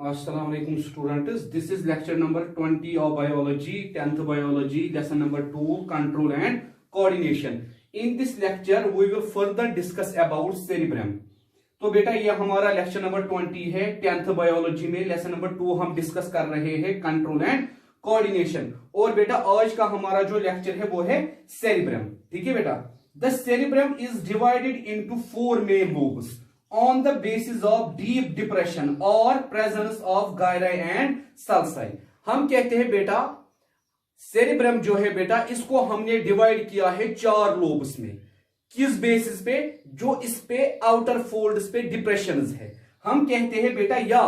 Assalamu alaikum students. This is lecture number 20 of biology, 10th biology, lesson number 2, control and coordination. In this lecture, we will further discuss about cerebrum. तो बेटा ये हमारा lecture number 20 है 10th biology में। Lesson number 2 हम discuss कर रहे हैं कंट्रोल एंड कोऑर्डिनेशन। और बेटा आज का हमारा जो लेक्चर है वो है सेरिब्रम। ठीक है बेटा, the cerebrum is divided into 4 main lobes on the basis of deep depression or presence of gyri and sulci। हम कहते हैं बेटा सेरिब्रम जो है बेटा इसको हमने डिवाइड किया है 4 लोब्स में। किस बेसिस पे? जो इस पे आउटर फोल्ड्स पे डिप्रेशंस है। हम कहते हैं बेटा, या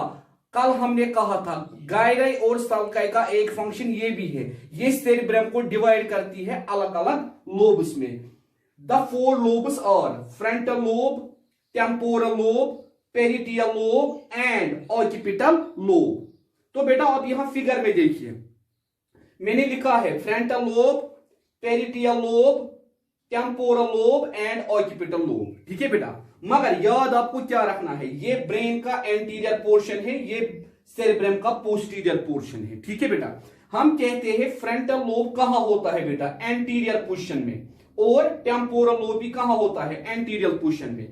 कल हमने कहा था गायराई और सल्काई का एक फंक्शन ये भी है, ये सेरिब्रम को डिवाइड करती है अलग अलग लोब्स में। The 4 lobes are frontal lobe, temporal lobe, parietal lobe and occipital lobe. तो बेटा आप यहां फिगर में देखिए, मैंने लिखा है frontal lobe, parietal lobe, temporal lobe and occipital lobe. ठीक है बेटा, मगर याद आपको क्या रखना है, ये ब्रेन का एंटीरियर पोर्शन है, ये सेरिब्रम का पोस्टीरियर पोर्शन है। ठीक है बेटा, हम कहते हैं फ्रंटल लोब कहां होता है बेटा? एंटीरियर पोर्शन में। और टेम्पोरल लोब भी कहां होता है? एंटीरियर पोर्शन में।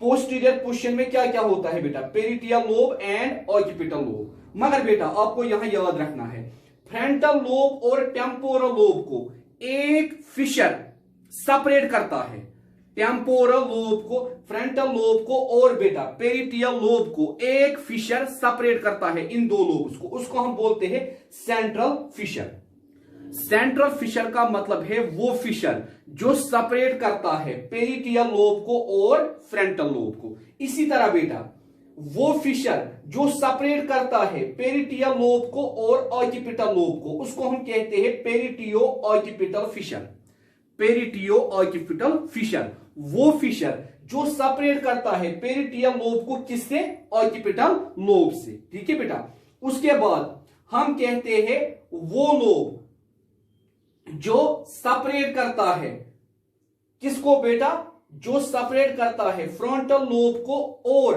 पोस्टीरियर पोर्शन में क्या क्या होता है बेटा? Parietal lobe and occipital lobe. मगर बेटा आपको यहां याद रखना है, फ्रंटल लोब और टेम्पोरल लोब को एक फिशर सेपरेट करता है। टेम्पोरल लोब को, फ्रंटल लोब को और बेटा पेरिटियल लोब को एक फिशर सेपरेट करता है इन 2 लोब्स को। उसको हम बोलते हैं सेंट्रल फिशर। सेंट्रल फिशर का मतलब है वो फिशर जो सेपरेट करता है पेरिटियल लोब को और फ्रंटल लोब को। इसी तरह बेटा वो फिशर जो सेपरेट करता है पेरिटियल लोब को और ऑक्यूपिटल लोब को, उसको हम कहते हैं पेरिटियो ऑक्यूपिटल फिशर। पेरिटियो ऑक्यूपिटल फिशर वो फिशर जो सेपरेट करता है पेरिटियल लोब को किससे? ऑक्यूपिटल लोब से। ठीक है बेटा, उसके बाद हम कहते हैं वो लोब जो सेपरेट करता है किसको बेटा? जो सेपरेट करता है फ्रंटल लोब को और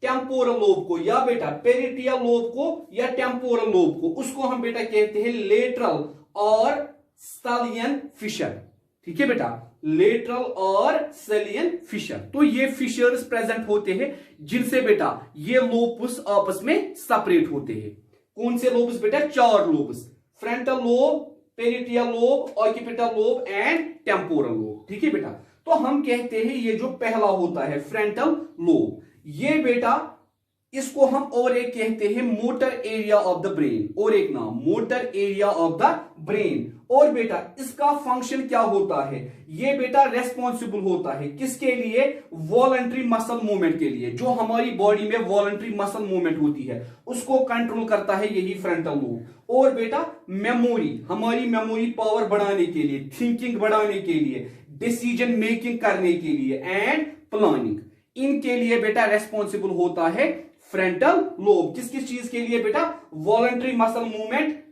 टेम्पोरल लोब को, या बेटा पेरिटियल लोब को या टेम्पोरल लोब को, उसको हम बेटा कहते हैं लेटरल और सैलियन फिशर। ठीक है बेटा, लेटरल और सैलियन फिशर। तो ये फिशर्स प्रेजेंट होते हैं जिनसे बेटा ये लोब्स आपस में सेपरेट होते हैं। कौन से लोब्स बेटा? 4 lobes, frontal lobe, parietal lobe, occipital lobe and temporal lobe. ठीक है बेटा, तो हम कहते हैं ये जो पहला होता है फ्रंटल लोब, ये बेटा इसको हम और एक कहते हैं motor area of the brain, और एक नाम motor area of the brain. और बेटा इसका फंक्शन क्या होता है? ये बेटा रेस्पॉन्सिबल होता है किसके लिए? वॉलंटरी मसल मूवमेंट के लिए। जो हमारी बॉडी में वॉलंटरी मसल मूवमेंट होती है उसको कंट्रोल करता है यही फ्रंटल लोब। और बेटा मेमोरी, हमारी मेमोरी पावर बढ़ाने के लिए, थिंकिंग बढ़ाने के लिए, डिसीजन मेकिंग करने के लिए एंड प्लानिंग, इनके लिए बेटा रेस्पॉन्सिबल होता है फ्रंटल लोब। किस किस चीज के लिए बेटा? Voluntary muscle movement,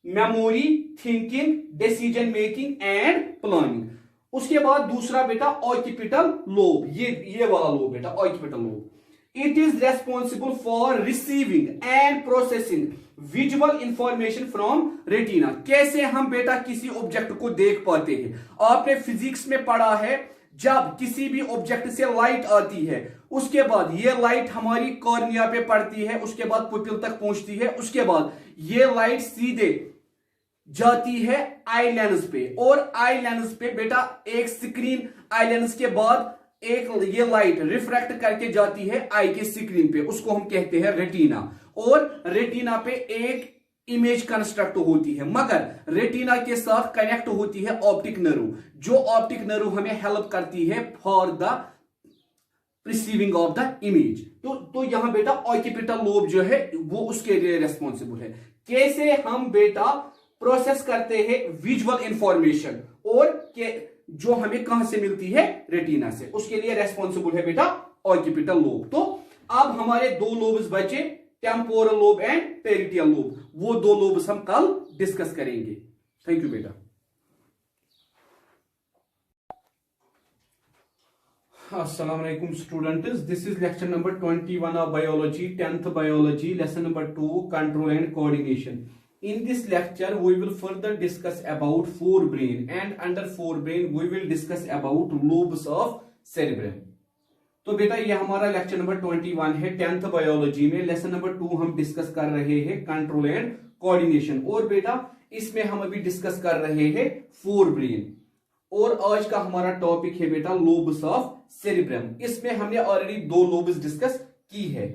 memory, thinking, decision making and planning. उसके बाद दूसरा बेटा ऑक्यूपिटल लोब, ये वाला लोब बेटा occipital lobe. It is responsible for receiving and processing visual information from retina. कैसे हम बेटा किसी ऑब्जेक्ट को देख पाते हैं? आपने फिजिक्स में पढ़ा है, जब किसी भी ऑब्जेक्ट से लाइट आती है उसके बाद ये लाइट हमारी कॉर्निया पे पड़ती है, उसके बाद पुपिल तक पहुंचती है, उसके बाद ये लाइट सीधे जाती है आई लेंस पे, और आई लेंस पे बेटा एक स्क्रीन, आई लेंस के बाद एक ये लाइट रिफ्रैक्ट करके जाती है आई के स्क्रीन पे, उसको हम कहते हैं रेटिना। और रेटिना पे एक इमेज कंस्ट्रक्ट होती है, मगर रेटिना के साथ कनेक्ट होती है ऑप्टिक नर्व, जो ऑप्टिक नर्व हमें हेल्प करती है for the receiving of the image. तो यहां बेटा ऑक्यूपिटल लोब जो है वो उसके लिए रेस्पॉन्सिबल है। कैसे हम बेटा प्रोसेस करते हैं विजुअल इंफॉर्मेशन, और जो हमें कहां से मिलती है? रेटिना से, उसके लिए रेस्पॉन्सिबल है बेटा ऑक्यूपिटल लोब। तो अब हमारे 2 लोब्स बचे, temporal lobe and parietal lobe. वो 2 लोब्स हम कल डिस्कस करेंगे। थैंक यू बेटा। Assalamualaikum students, this is lecture number 21 of biology, 10th biology, lesson number 2, control and coordination. In this lecture we will further discuss about forebrain, and under forebrain we will discuss about lobes of cerebrum. तो बेटा ये हमारा lecture number 21 है 10th biology में। Lesson number 2 हम discuss कर रहे हैं कंट्रोल एंड कोऑर्डिनेशन, और बेटा इसमें हम अभी डिस्कस कर रहे हैं फोरब्रेन। और आज का हमारा टॉपिक है बेटा लोब्स ऑफ सेरिब्रम। इसमें हमने ऑलरेडी 2 लोब्स डिस्कस की है।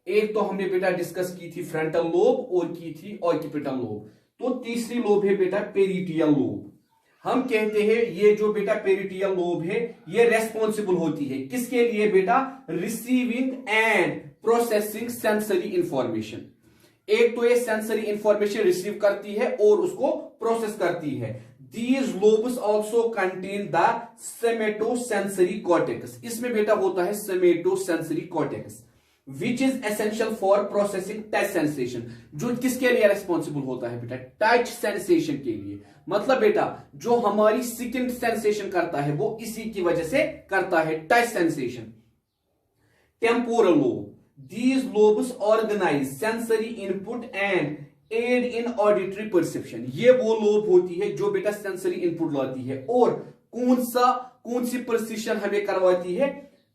एक तो हमने बेटा डिस्कस की थी फ्रंटल लोब और की थी ऑक्यूपिटल लोब। तो तीसरी लोब है बेटा पेरिटियल लोब। हम कहते हैं ये जो बेटा पेरिटियल लोब है ये रेस्पॉन्सिबल होती है किसके लिए बेटा? Receiving and processing sensory information. एक तो ये सेंसरी इंफॉर्मेशन रिसीव करती है और उसको प्रोसेस करती है। These lobes also contain the somatosensory cortex. इसमें बेटा होता है somatosensory cortex, which is essential for processing touch sensation. जो किसके लिए रेस्पॉन्सिबल होता है बेटा? टच सेंसेशन के लिए। मतलब बेटा जो हमारी स्किन सेंसेशन करता है वो इसी की वजह से करता है, touch sensation. Temporal lobe, these lobes organize sensory input and aid in auditory perception. ये वो लोब होती है जो बेटा सेंसरी इनपुट लाती है और कौन सी परसेप्शन हमें करवाती है?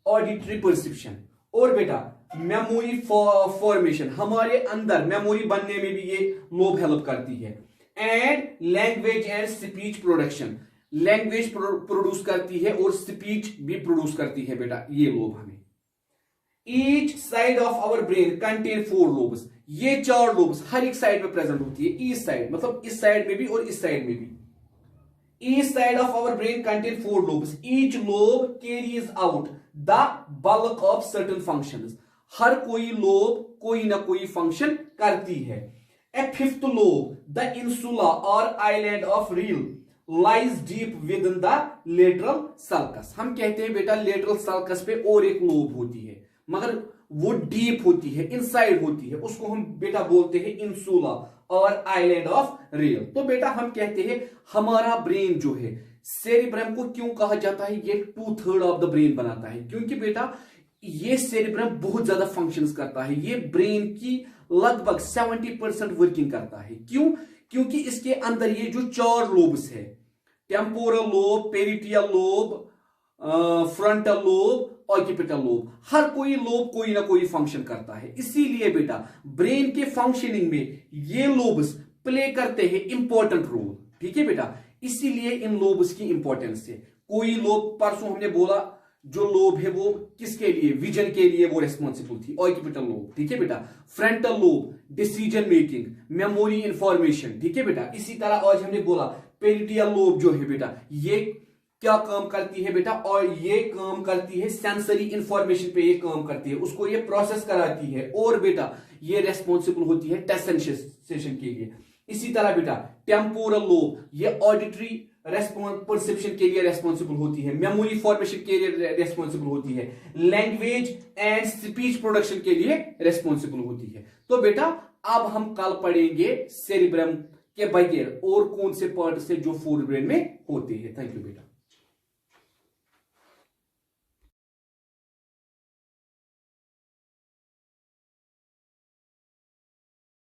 Auditory perception. और बेटा मेमोरी फॉर्मेशन, हमारे अंदर मेमोरी बनने में भी ये लोब हेल्प करती है। And language and speech production, language produce करती है और स्पीच भी प्रोड्यूस करती है बेटा ये लोब हमें। Each side of our brain contain 4 lobes. ये 4 lobes हर एक साइड में प्रेजेंट होती है। ईच साइड मतलब इस साइड में भी और इस साइड में भी। Each side of our brain contain 4 lobes. Each lobe carries out the bulk of certain functions. हर कोई लोब कोई ना कोई फंक्शन करती है। A 5th lobe, the insula or island of Rheal, lies deep within the lateral sulcus. हम कहते हैं बेटा lateral sulcus पे और एक लोब होती है मगर वो डीप होती है, इनसाइड होती है, उसको हम बेटा बोलते हैं इंसुला और आइलैंड ऑफ रील। तो बेटा हम कहते हैं हमारा ब्रेन जो है सेरिब्रम को क्यों कहा जाता है? ये 2/3 ऑफ द ब्रेन बनाता है क्योंकि बेटा ये सेरिब्रम बहुत ज्यादा फंक्शंस करता है। ये ब्रेन की लगभग 70% वर्किंग करता है। क्यों? क्योंकि इसके अंदर ये जो 4 लोब्स है, temporal lobe, parietal lobe, frontal lobe, occipital lobe, हर कोई लोब कोई ना कोई फंक्शन करता है। इसीलिए बेटा ब्रेन के फंक्शनिंग में ये लोब्स प्ले करते हैं इंपॉर्टेंट रोल। ठीक है बेटा, इसीलिए इन लोब्स की इंपॉर्टेंस है। कोई लोब, परसों हमने बोला जो लोब है वो किसके लिए? विजन के लिए वो रेस्पॉन्सिबल थी, ऑक्यूपिटल लोब। ठीक है बेटा, frontal lobe decision making, memory information. ठीक है बेटा, इसी तरह आज हमने बोला पेरिटियल लोब जो है बेटा ये क्या काम करती है बेटा? और ये काम करती है सेंसरी इंफॉर्मेशन पे ये काम करती है, उसको ये प्रोसेस कराती है और बेटा ये रेस्पॉन्सिबल होती है टच सेंसेशन के लिए। इसी तरह बेटा टेम्पोरल लोब ये ऑडिटरी परसेप्शन के लिए रेस्पॉन्सिबल होती है, मेमोरी फॉर्मेशन के लिए रेस्पॉन्सिबल होती है, लैंग्वेज एंड स्पीच प्रोडक्शन के लिए रेस्पॉन्सिबल होती है। तो बेटा अब हम कल पढ़ेंगे सेरिब्रम के बगैर और कौन से पार्ट से जो फोरब्रेन में होते हैं। थैंक यू बेटा।